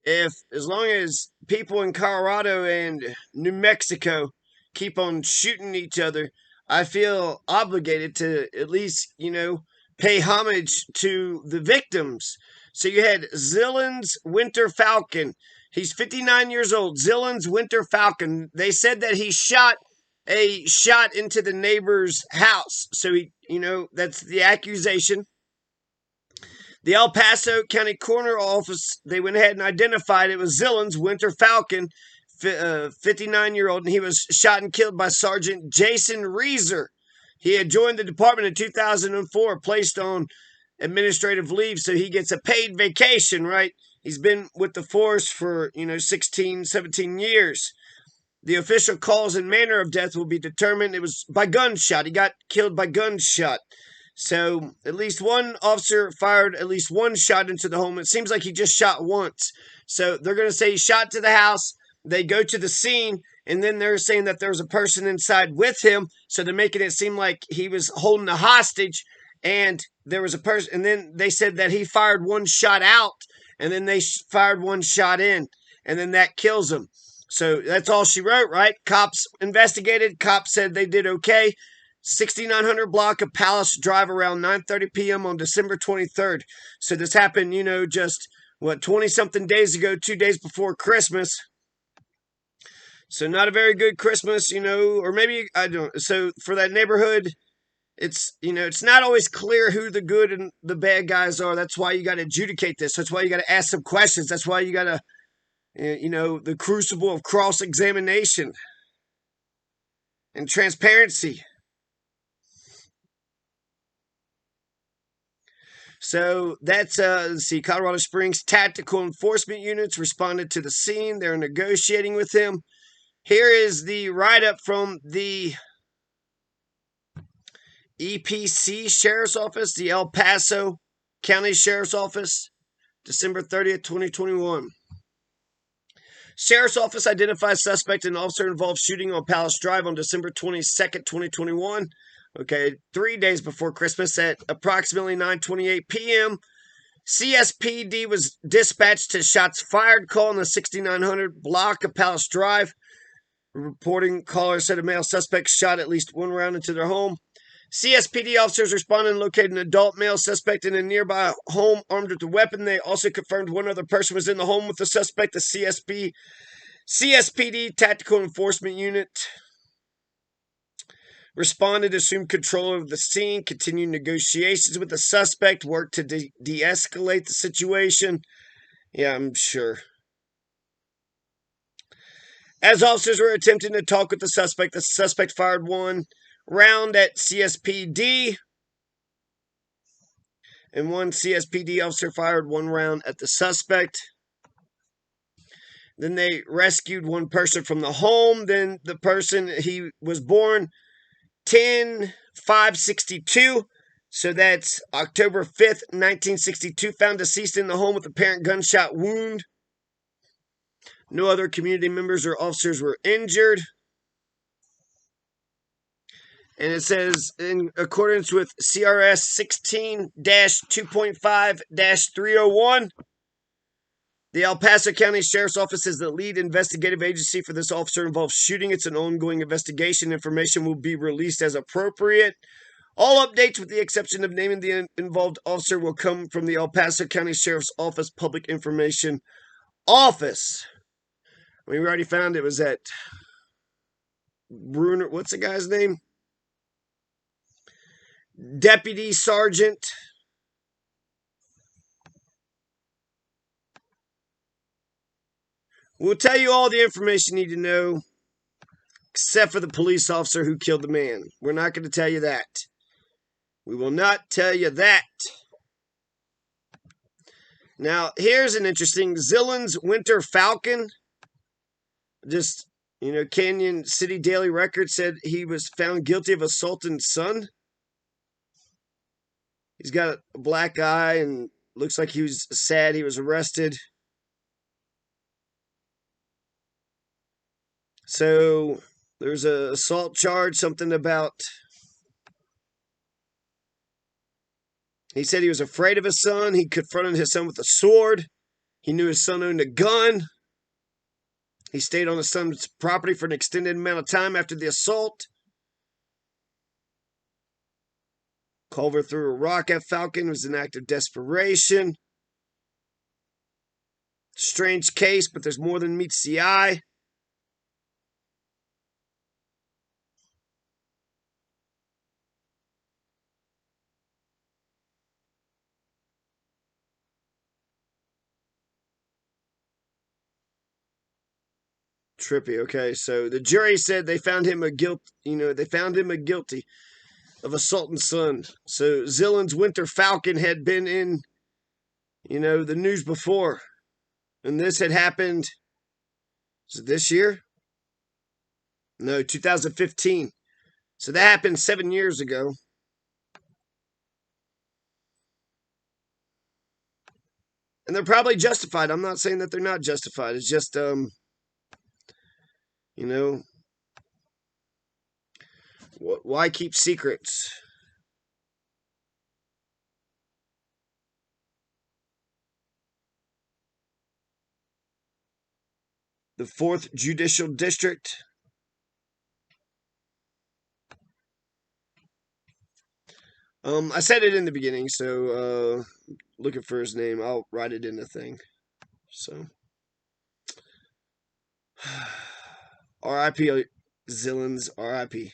as long as people in Colorado and New Mexico keep on shooting each other, I feel obligated to at least, pay homage to the victims. So you had Zillanz Winter Falcon. He's 59 years old. Zillanz Winter Falcon. They said that he shot a shot into the neighbor's house. So that's the accusation. The El Paso County Coroner Office, they went ahead and identified it was Zillanz Winter Falcon, 59-year-old, and he was shot and killed by Sergeant Jason Reeser. He had joined the department in 2004, placed on administrative leave, so he gets a paid vacation, right? He's been with the force for, 16, 17 years. The official cause and manner of death will be determined. It was by gunshot. He got killed by gunshot. So at least one officer fired at least one shot into the home. It seems like he just shot once. So they're going to say he shot to the house. They go to the scene, and then they're saying that there was a person inside with him. So they're making it seem like he was holding a hostage, and there was a person. And then they said that he fired one shot out, and then they fired one shot in, and then that kills him. So that's all she wrote, right? Cops investigated. Cops said they did okay. 6900 block of Palace Drive around 9:30 p.m. on December 23rd. So this happened, just 20-something days ago, 2 days before Christmas. So not a very good Christmas, or maybe I don't. So for that neighborhood, it's not always clear who the good and the bad guys are. That's why you got to adjudicate this. That's why you got to ask some questions. That's why you got to, the crucible of cross-examination and transparency. So that's, let's see, Colorado Springs Tactical Enforcement Units responded to the scene. They're negotiating with him. Here is the write-up from the EPC Sheriff's Office, the El Paso County Sheriff's Office, December 30th, 2021. Sheriff's Office identifies suspect and officer involved shooting on Palace Drive on December 22nd, 2021. Okay, 3 days before Christmas at approximately 9:28 p.m. CSPD was dispatched to shots fired call on the 6900 block of Palace Drive. Reporting caller said a male suspect shot at least one round into their home. CSPD officers responded and located an adult male suspect in a nearby home armed with a weapon. They also confirmed one other person was in the home with the suspect. The CSPD Tactical Enforcement Unit responded, assumed control of the scene, continued negotiations with the suspect, worked to de-escalate the situation. Yeah, I'm sure. As officers were attempting to talk with the suspect fired one round at CSPD, and one CSPD officer fired one round at the suspect. Then they rescued one person from the home. Then the person, he was born 10/5/62, so that's October 5th, 1962, found deceased in the home with apparent gunshot wound. No other community members or officers were injured. And it says, in accordance with CRS 16-2.5-301, the El Paso County Sheriff's Office is the lead investigative agency for this officer-involved shooting. It's an ongoing investigation. Information will be released as appropriate. All updates, with the exception of naming the involved officer, will come from the El Paso County Sheriff's Office Public Information Office. We already found it was at Bruner. What's the guy's name? Deputy Sergeant We'll tell you all the information you need to know, except for the police officer who killed the man. We're not going to tell you that. We will not tell you that. Now, here's an interesting Zillanz Winter Falcon. Just, Canyon City Daily Record said he was found guilty of assaulting son. He's got a black eye and looks like he was sad he was arrested. So there's a assault charge, something about, he said he was afraid of his son. He confronted his son with a sword. He knew his son owned a gun. He stayed on his son's property for an extended amount of time after the assault. Culver threw a rock at Falcon. It was an act of desperation. Strange case, but there's more than meets the eye. Trippy. Okay, so the jury said they found him guilty of assaulting son. So Zillanz Winter Falcon had been in, the news before, and this had happened. Was it this year? No, 2015. So that happened 7 years ago. And they're probably justified. I'm not saying that they're not justified. It's just, why keep secrets? The 4th Judicial District. I said it in the beginning, so looking for his name. I'll write it in the thing. So, R.I.P. Zillanz, R.I.P.